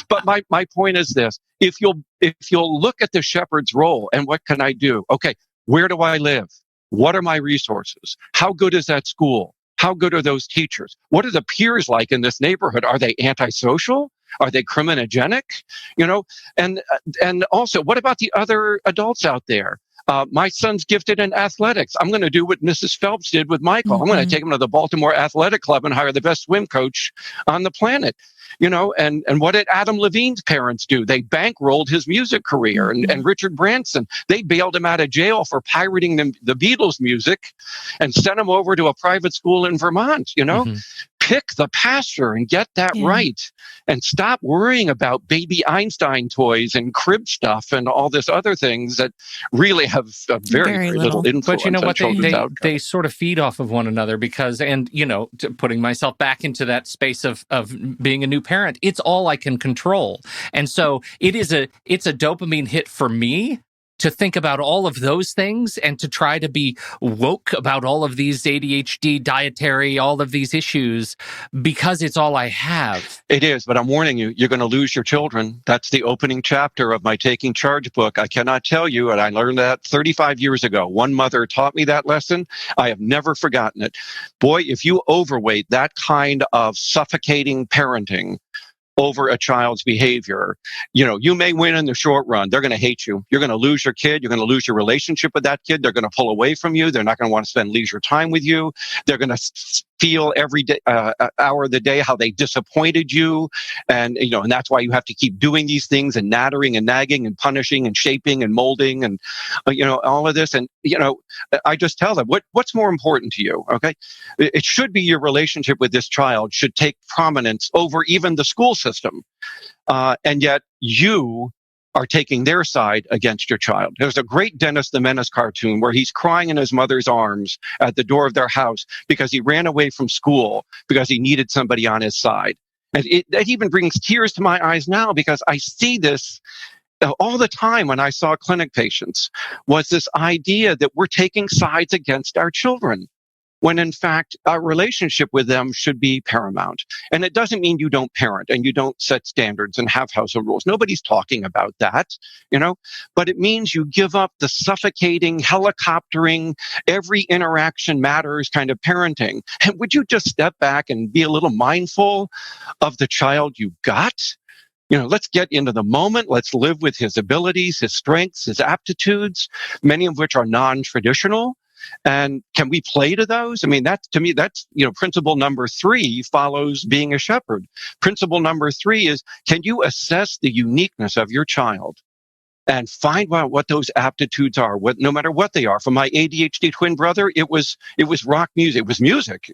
[SPEAKER 3] But my point is this: if you'll look at the shepherd's role and what can I do? Okay, where do I live? What are my resources? How good is that school? How good are those teachers? What are the peers like in this neighborhood? Are they antisocial? Are they criminogenic? And also, what about the other adults out there? My son's gifted in athletics. I'm going to do what Mrs. Phelps did with Michael. I'm going to take him to the Baltimore Athletic Club and hire the best swim coach on the planet. And what did Adam Levine's parents do? They bankrolled his music career. And Richard Branson, they bailed him out of jail for pirating the Beatles music and sent him over to a private school in Vermont, Pick the pasture and get that right. And stop worrying about baby Einstein toys and crib stuff and all this other things that really have very little influence.
[SPEAKER 1] But you know
[SPEAKER 3] on
[SPEAKER 1] what?
[SPEAKER 3] children's outcomes.
[SPEAKER 1] They sort of feed off of one another because, putting myself back into that space of being a new parent, it's all I can control. And so it's a dopamine hit for me to think about all of those things and to try to be woke about all of these ADHD, dietary, all of these issues, because it's all I have.
[SPEAKER 3] It is, but I'm warning you, you're going to lose your children. That's the opening chapter of my Taking Charge book. I cannot tell you, and I learned that 35 years ago. One mother taught me that lesson. I have never forgotten it. Boy, if you overweight that kind of suffocating parenting over a child's behavior, you may win in the short run. They're going to hate you. You're going to lose your kid. You're going to lose your relationship with that kid. They're going to pull away from you. They're not going to want to spend leisure time with you. They're going to feel every day, hour of the day how they disappointed you. And that's why you have to keep doing these things and nattering and nagging and punishing and shaping and molding and, all of this. And, I just tell them, what's more important to you? Okay. It should be your relationship with this child should take prominence over even the school system. And yet you are taking their side against your child. There's a great Dennis the Menace cartoon where he's crying in his mother's arms at the door of their house because he ran away from school because he needed somebody on his side. And that even brings tears to my eyes now because I see this all the time when I saw clinic patients, was this idea that we're taking sides against our children. when in fact our relationship with them should be paramount. And it doesn't mean you don't parent and you don't set standards and have household rules. Nobody's talking about that, but it means you give up the suffocating, helicoptering, every interaction matters kind of parenting. And would you just step back and be a little mindful of the child you got? Let's get into the moment. Let's live with his abilities, his strengths, his aptitudes, many of which are non-traditional. And can we play to those? I mean, to me, that's principle number 3 follows being a shepherd. Principle number 3 is, can you assess the uniqueness of your child and find out what those aptitudes are, no matter what they are. For my ADHD twin brother, it was rock music, it was music.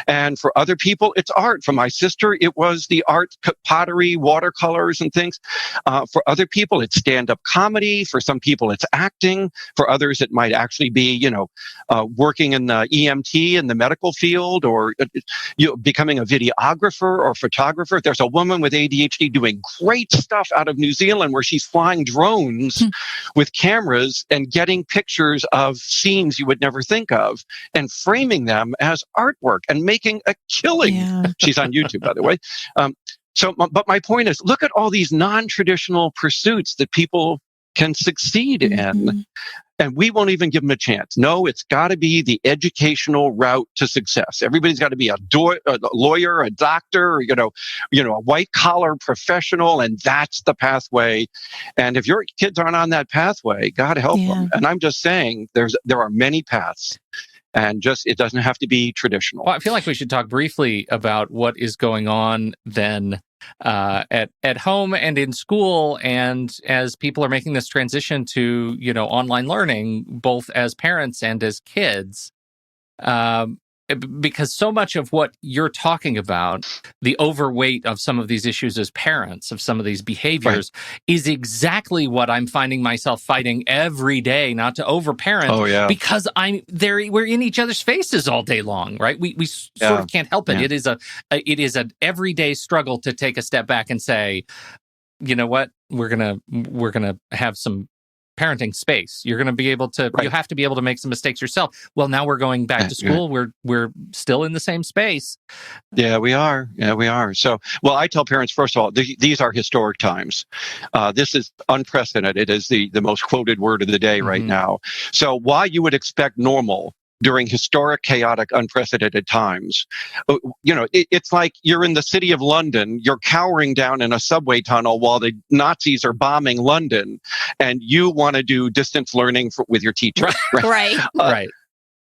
[SPEAKER 3] And for other people, it's art. For my sister, it was the art, pottery, watercolors and things. For other people, it's stand-up comedy. For some people, it's acting. For others, it might actually be, working in the EMT in the medical field, or becoming a videographer or photographer. There's a woman with ADHD doing great stuff out of New Zealand where she's flying drones with cameras and getting pictures of scenes you would never think of and framing them as artwork and making a killing. Yeah. She's on YouTube, by the way. But my point is, look at all these non-traditional pursuits that people can succeed in. And we won't even give them a chance. No, it's got to be the educational route to success. Everybody's got to be a lawyer, a doctor, a white collar professional, and that's the pathway. And if your kids aren't on that pathway, God help them. And I'm just saying, there are many paths. And it doesn't have to be traditional.
[SPEAKER 1] Well, I feel like we should talk briefly about what is going on then at home and in school, and as people are making this transition to online learning, both as parents and as kids. Because so much of what you're talking about, the overweight of some of these issues as parents, of some of these behaviors, is exactly what I'm finding myself fighting every day, not to overparent, because we're in each other's faces all day long, right? We sort of can't help it. Yeah. It is an everyday struggle to take a step back and say, you know what, we're gonna have some parenting space. You're going to be able to, you have to be able to make some mistakes yourself. Well, now we're going back to school. We're still in the same space.
[SPEAKER 3] Yeah, we are. So, I tell parents, first of all, these are historic times. This is unprecedented. It is the most quoted word of the day right now. So while you would expect normal during historic, chaotic, unprecedented times, it's like you're in the city of London, you're cowering down in a subway tunnel while the Nazis are bombing London, and you want to do distance learning with your teacher.
[SPEAKER 2] Right.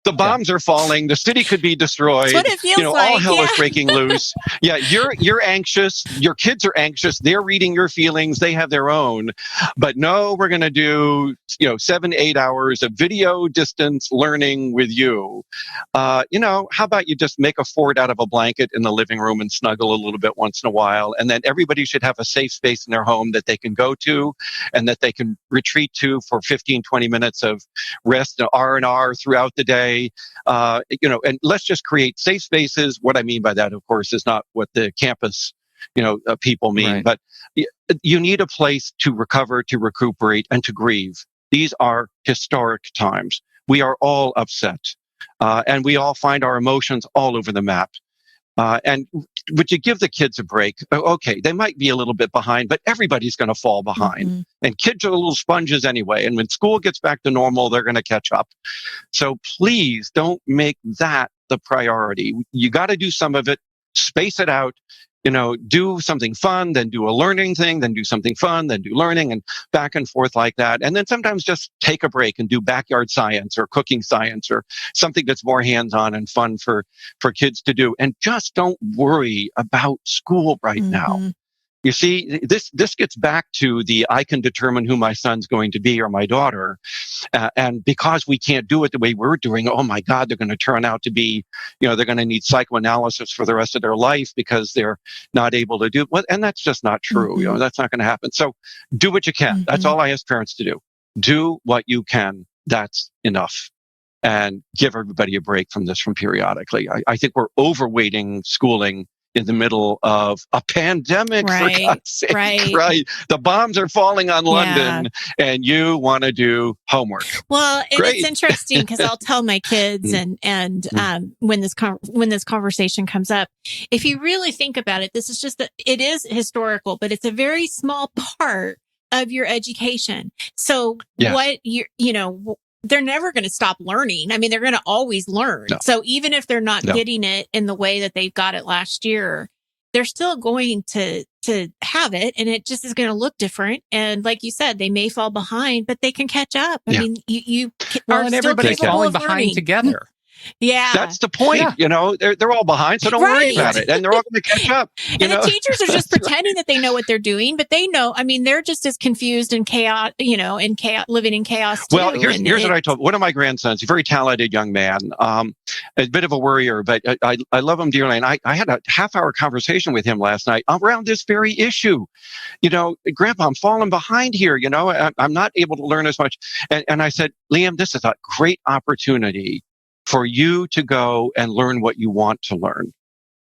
[SPEAKER 3] The bombs are falling. The city could be destroyed.
[SPEAKER 2] That's what it feels like.
[SPEAKER 3] All hell is breaking loose. You're anxious. Your kids are anxious. They're reading your feelings. They have their own. But no, we're going to do 7 to 8 hours of video distance learning with you. How about you just make a fort out of a blanket in the living room and snuggle a little bit once in a while, and then everybody should have a safe space in their home that they can go to and that they can retreat to for 15, 20 minutes of rest, R&R throughout the day. And let's just create safe spaces. What I mean by that, of course, is not what the campus, people mean, but you need a place to recover, to recuperate, and to grieve. These are historic times. We are all upset, and we all find our emotions all over the map. And would you give the kids a break? Okay, they might be a little bit behind, but everybody's going to fall behind. And kids are little sponges anyway. And when school gets back to normal, they're going to catch up. So please don't make that the priority. You got to do some of it, space it out. Do something fun, then do a learning thing, then do something fun, then do learning, and back and forth like that. And then sometimes just take a break and do backyard science or cooking science or something that's more hands-on and fun for kids to do. And just don't worry about school right now. You see, this gets back to I can determine who my son's going to be or my daughter. And because we can't do it the way we're doing, oh my God, they're going to turn out to be, they're going to need psychoanalysis for the rest of their life because they're not able to do it. And that's just not true. That's not going to happen. So do what you can. That's all I ask parents to do. Do what you can. That's enough. And give everybody a break from this periodically. I think we're overweighting schooling in the middle of a pandemic, for God's sake, right? The bombs are falling on London, and you want to do homework.
[SPEAKER 2] Well, and it's interesting because I'll tell my kids, and when this conversation comes up, if you really think about it, this is just it is historical, but it's a very small part of your education. So what they're never going to stop learning. I mean, they're going to always learn. No. So even if they're not getting it in the way that they got it last year, they're still going to have it, and it just is going to look different. And like you said, they may fall behind, but they can catch up. I mean, you are
[SPEAKER 1] and
[SPEAKER 2] still
[SPEAKER 1] everybody's
[SPEAKER 2] capable
[SPEAKER 1] falling
[SPEAKER 2] of
[SPEAKER 1] behind
[SPEAKER 2] learning
[SPEAKER 1] together.
[SPEAKER 2] Yeah.
[SPEAKER 3] That's the point. Yeah. They're all behind, so don't worry about it. And they're all going to catch up.
[SPEAKER 2] And the teachers are just pretending that they know what they're doing, but they know, I mean, they're just as confused and chaos, in chaos, living in chaos too.
[SPEAKER 3] Well, here's what I told one of my grandsons, a very talented young man, a bit of a worrier, but I love him dearly. And I had a half-hour conversation with him last night around this very issue. Grandpa, I'm falling behind here. I'm not able to learn as much. And I said, Liam, this is a great opportunity for you to go and learn what you want to learn.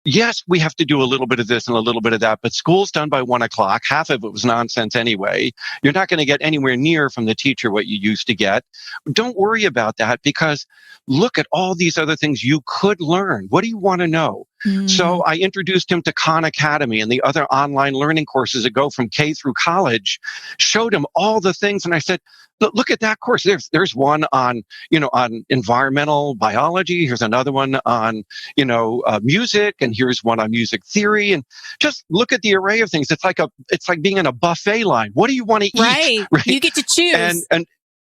[SPEAKER 3] Yes, we have to do a little bit of this and a little bit of that, but school's done by 1:00. Half of it was nonsense anyway. You're not going to get anywhere near from the teacher what you used to get. Don't worry about that, because look at all these other things you could learn. What do you want to know? So I introduced him to Khan Academy and the other online learning courses that go from K through college, showed him all the things. And I said, look at that course. There's one on, on environmental biology. Here's another one on, music. And here's one on music theory. And just look at the array of things. It's like being in a buffet line. What do you want to eat?
[SPEAKER 2] Right. You get to choose.
[SPEAKER 3] And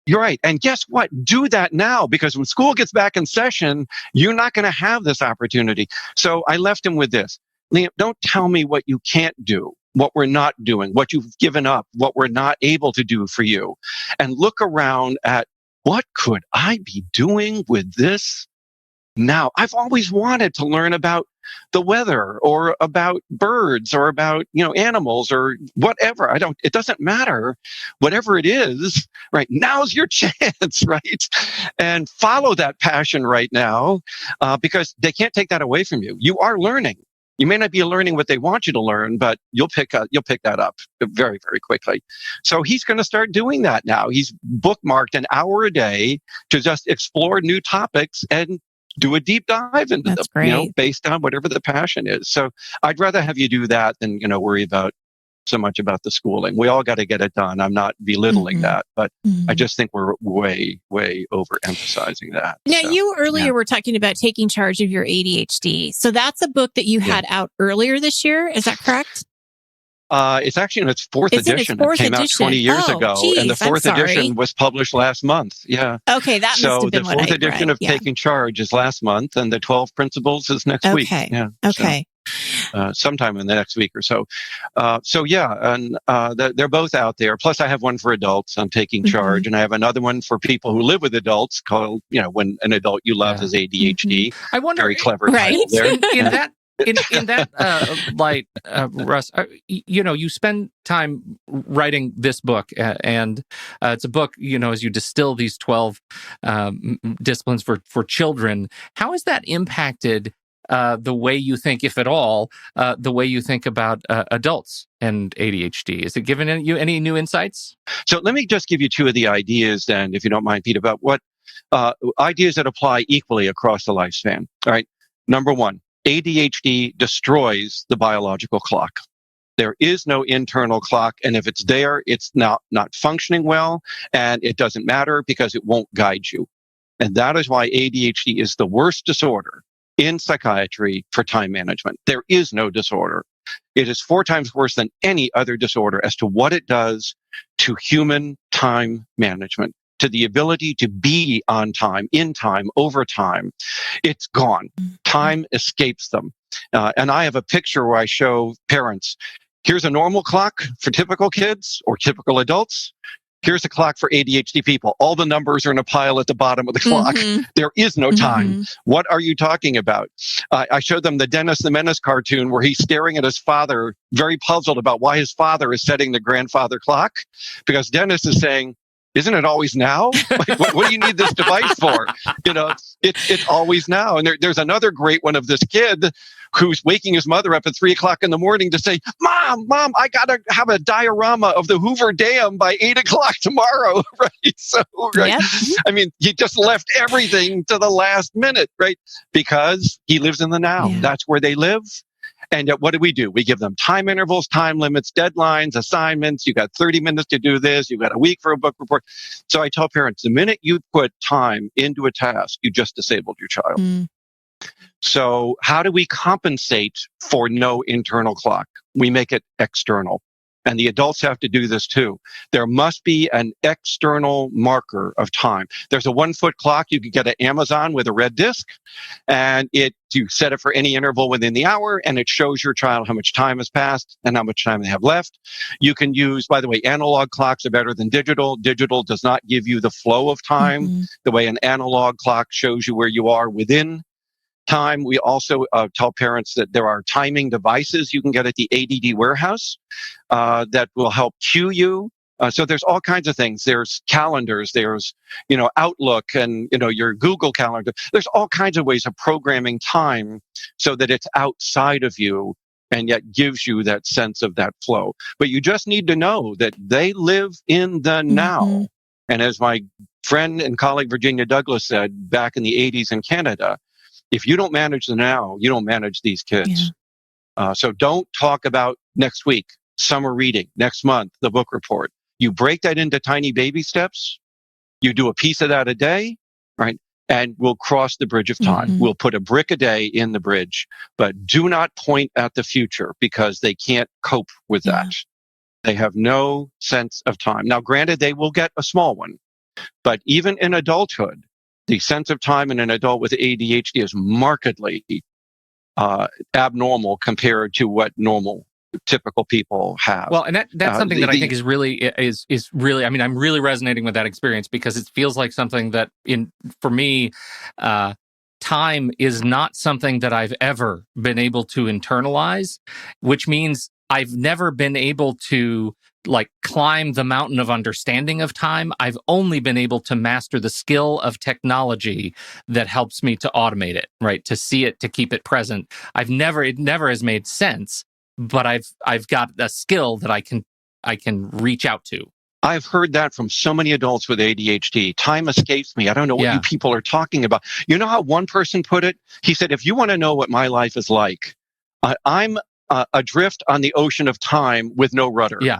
[SPEAKER 3] you're right. And guess what? Do that now, because when school gets back in session, you're not going to have this opportunity. So I left him with this. Liam, don't tell me what you can't do, what we're not doing, what you've given up, what we're not able to do for you. And look around at, what could I be doing with this now? I've always wanted to learn about the weather or about birds or about, animals or whatever. It doesn't matter. Whatever it is, right? Now's your chance, right? And follow that passion right now, because they can't take that away from you. You are learning. You may not be learning what they want you to learn, but you'll pick that up very, very quickly. So he's going to start doing that now. He's bookmarked an hour a day to just explore new topics and do a deep dive into them, based on whatever the passion is. So I'd rather have you do that than, worry about so much about the schooling. We all got to get it done. I'm not belittling that, but I just think we're way, way overemphasizing that.
[SPEAKER 2] Now, you earlier were talking about taking charge of your ADHD. So that's a book that you had out earlier this year. Is that correct?
[SPEAKER 3] It's actually in its fourth edition. It came out 20 years ago, and the fourth edition was published last month. Yeah.
[SPEAKER 2] Okay, that must have been
[SPEAKER 3] the fourth edition of Taking Charge is last month, and the 12 Principles is next week. Yeah.
[SPEAKER 2] Okay.
[SPEAKER 3] So, sometime in the next week or so. And they're both out there. Plus, I have one for adults on Taking Charge, and I have another one for people who live with adults called, When an Adult You Love Has ADHD.
[SPEAKER 1] I wonder,
[SPEAKER 3] very clever title there.
[SPEAKER 1] In that light, Russ, you spend time writing this book, and it's a book, as you distill these 12 disciplines for children. How has that impacted the way you think, if at all, the way you think about adults and ADHD? Is it given you any new insights?
[SPEAKER 3] So let me just give you two of the ideas then, if you don't mind, Pete, about what ideas that apply equally across the lifespan. All right. Number one, ADHD destroys the biological clock. There is no internal clock, and if it's there, it's not functioning well, and it doesn't matter because it won't guide you. And that is why ADHD is the worst disorder in psychiatry for time management. There is no disorder. It is 4 times worse than any other disorder as to what it does to human time management, to the ability to be on time, in time, over time. It's gone. Time escapes them. And I have a picture where I show parents, here's a normal clock for typical kids or typical adults. Here's a clock for ADHD people. All the numbers are in a pile at the bottom of the clock. There is no time. What are you talking about? I showed them the Dennis the Menace cartoon where he's staring at his father, very puzzled about why his father is setting the grandfather clock, because Dennis is saying, isn't it always now? What do you need this device for? It's always now. And there's another great one of this kid who's waking his mother up at 3 o'clock in the morning to say, Mom, I got to have a diorama of the Hoover Dam by 8 o'clock tomorrow, right? So, right.
[SPEAKER 2] Yep.
[SPEAKER 3] I mean, he just left everything to the last minute, right? Because he lives in the now.
[SPEAKER 2] Yeah.
[SPEAKER 3] That's where they live. And yet, what do? We give them time intervals, time limits, deadlines, assignments. You got 30 minutes to do this. You got a week for a book report. So I tell parents, the minute you put time into a task, you just disabled your child.
[SPEAKER 2] Mm.
[SPEAKER 3] So how do we compensate for no internal clock? We make it external. And the adults have to do this too. There must be an external marker of time. There's a 1-foot clock you can get at Amazon with a red disc, and you set it for any interval within the hour, and it shows your child how much time has passed and how much time they have left. You can use, by the way, analog clocks are better than digital. Digital does not give you the flow of time the way an analog clock shows you where you are within time. We also tell parents that there are timing devices you can get at the ADD warehouse that will help cue you. So there's all kinds of things. There's calendars, there's, Outlook and, your Google Calendar. There's all kinds of ways of programming time so that it's outside of you and yet gives you that sense of that flow. But you just need to know that they live in the now. And as my friend and colleague Virginia Douglas said back in the 80s in Canada, if you don't manage the now, you don't manage these kids. Yeah. So don't talk about next week, summer reading, next month, the book report. You break that into tiny baby steps. You do a piece of that a day, right? And we'll cross the bridge of time. We'll put a brick a day in the bridge, but do not point at the future because they can't cope with that. They have no sense of time. Now, granted, they will get a small one, but even in adulthood, the sense of time in an adult with ADHD is markedly abnormal compared to what normal, typical people have.
[SPEAKER 1] Well, and that's something that I think is really. I mean, I'm really resonating with that experience because it feels like something that, for me, time is not something that I've ever been able to internalize, which means I've never been able to climb the mountain of understanding of time. I've only been able to master the skill of technology that helps me to automate it, right? To see it, to keep it present. It never has made sense, but I've got a skill that I can reach out to.
[SPEAKER 3] I've heard that from so many adults with ADHD. Time escapes me. I don't know what you people are talking about. You know how one person put it? He said, if you want to know what my life is like, I'm adrift on the ocean of time with no rudder.
[SPEAKER 1] Yeah.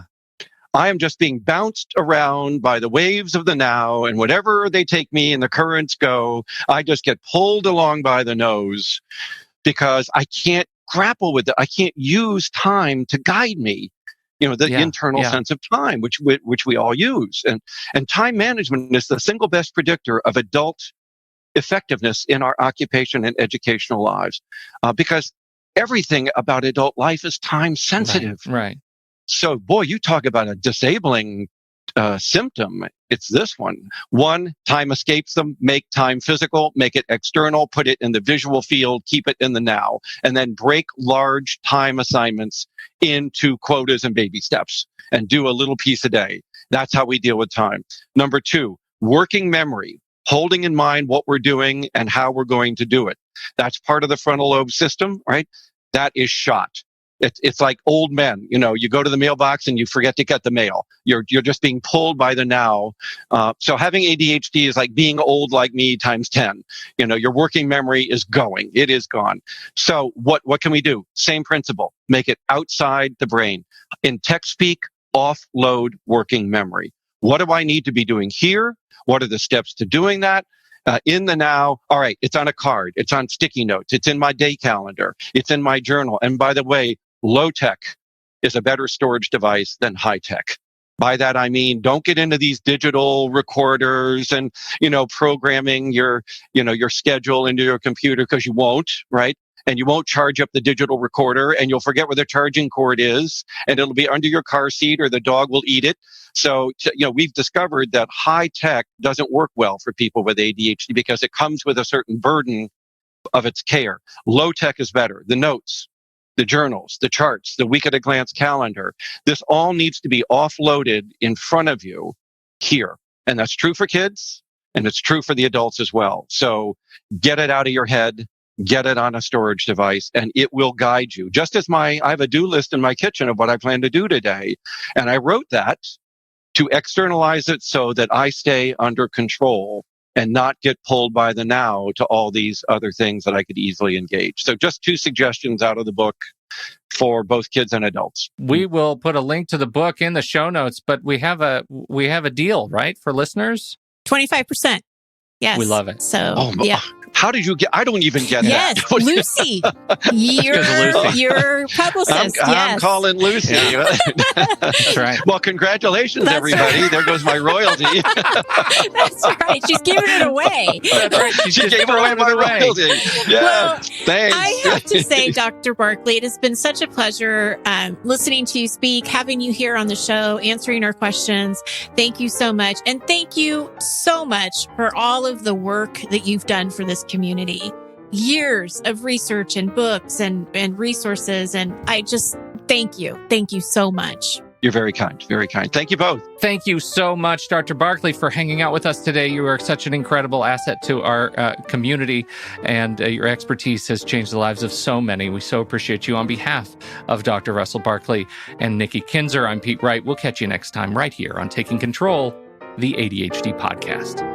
[SPEAKER 3] I am just being bounced around by the waves of the now, and whatever they take me and the currents go, I just get pulled along by the nose because I can't grapple with it. I can't use time to guide me. The internal sense of time, which we all use. And time management is the single best predictor of adult effectiveness in our occupation and educational lives, because everything about adult life is time sensitive.
[SPEAKER 1] Right.
[SPEAKER 3] So, boy, you talk about a disabling symptom. It's this one. One, time escapes them. Make time physical, make it external, put it in the visual field, keep it in the now, and then break large time assignments into quotas and baby steps and do a little piece a day. That's how we deal with time. Number 2, working memory, holding in mind what we're doing and how we're going to do it. That's part of the frontal lobe system, right? That is shot. It's like old men. You go to the mailbox and you forget to get the mail. You're just being pulled by the now. So having ADHD is like being old like me times 10. Your working memory is going. It is gone. So what can we do? Same principle. Make it outside the brain. In tech speak, offload working memory. What do I need to be doing here? What are the steps to doing that? In the now, all right, it's on a card. It's on sticky notes. It's in my day calendar. It's in my journal. And by the way, low tech is a better storage device than high tech. By that, I mean, don't get into these digital recorders and, programming your schedule into your computer, because you won't, right? And you won't charge up the digital recorder, and you'll forget where the charging cord is, and it'll be under your car seat or the dog will eat it. So, we've discovered that high tech doesn't work well for people with ADHD because it comes with a certain burden of its care. Low tech is better. The notes, the journals, the charts, the week at a glance calendar. This all needs to be offloaded in front of you here. And that's true for kids, and it's true for the adults as well. So get it out of your head. get it on a storage device, and it will guide you. Just as I have a do list in my kitchen of what I plan to do today. And I wrote that to externalize it so that I stay under control and not get pulled by the now to all these other things that I could easily engage. So just 2 suggestions out of the book for both kids and adults.
[SPEAKER 1] We will put a link to the book in the show notes, but we have a deal, right, for listeners?
[SPEAKER 2] 25%. Yes.
[SPEAKER 1] We love it.
[SPEAKER 2] So, yeah.
[SPEAKER 3] How did you get? I don't even get
[SPEAKER 2] yes,
[SPEAKER 3] that.
[SPEAKER 2] Lucy, your publicist.
[SPEAKER 3] I'm calling Lucy.
[SPEAKER 1] Yeah. That's right.
[SPEAKER 3] Well, congratulations,
[SPEAKER 2] That's
[SPEAKER 3] everybody.
[SPEAKER 2] right.
[SPEAKER 3] There goes my royalty.
[SPEAKER 2] That's right. She's giving it away.
[SPEAKER 1] That's right.
[SPEAKER 3] She gave away my royalty. Yeah,
[SPEAKER 2] Well,
[SPEAKER 3] thanks.
[SPEAKER 2] I have to say, Dr. Barkley, it has been such a pleasure listening to you speak, having you here on the show, answering our questions. Thank you so much. And thank you so much for all of the work that you've done for this community. Years of research and books and resources. And I just thank you. Thank you so much.
[SPEAKER 3] You're very kind. Very kind. Thank you both.
[SPEAKER 1] Thank you so much, Dr. Barkley, for hanging out with us today. You are such an incredible asset to our community, and your expertise has changed the lives of so many. We so appreciate you. On behalf of Dr. Russell Barkley and Nikki Kinzer, I'm Pete Wright. We'll catch you next time right here on Taking Control, the ADHD podcast.